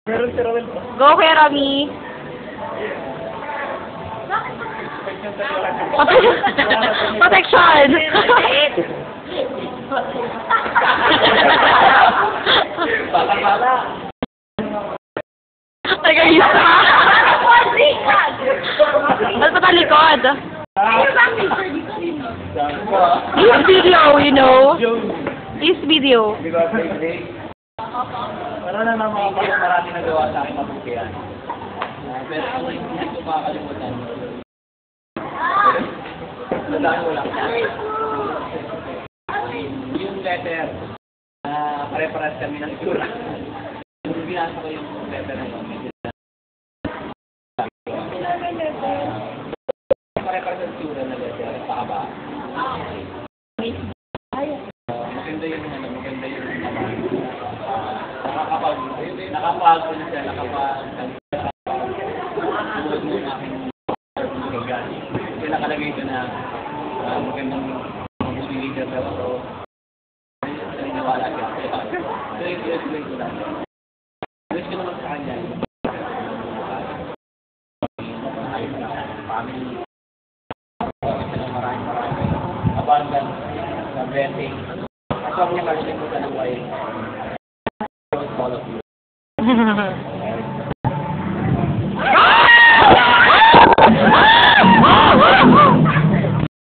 Meron si Rowel pa. Go, Kuya Romy. Protection! Bala. Tagay ka! Ba't pa talikod? This video, you know. This video. Ano na mga marami nagawa sa akin mabukihan. Pero kung hindi ko makakalimutan. Tandaan ko lang. Yung letter, pare-pares kami ng itsura. Yung binasa ko yung letter na yun. Pare-pares ang itsura na letter. Pakaba. Maganda yung nakapag na siya, buod mo yung aking gagal. Kasi nakalagay ko na magandang Muslim leader daw ako. Naniniwala siya. So yung i-explain ko lang. Wish ko naman sa kanya. Ayos na family. Maraming abundance na blessing. At huwag niya kasi ko sa buhay. All of you.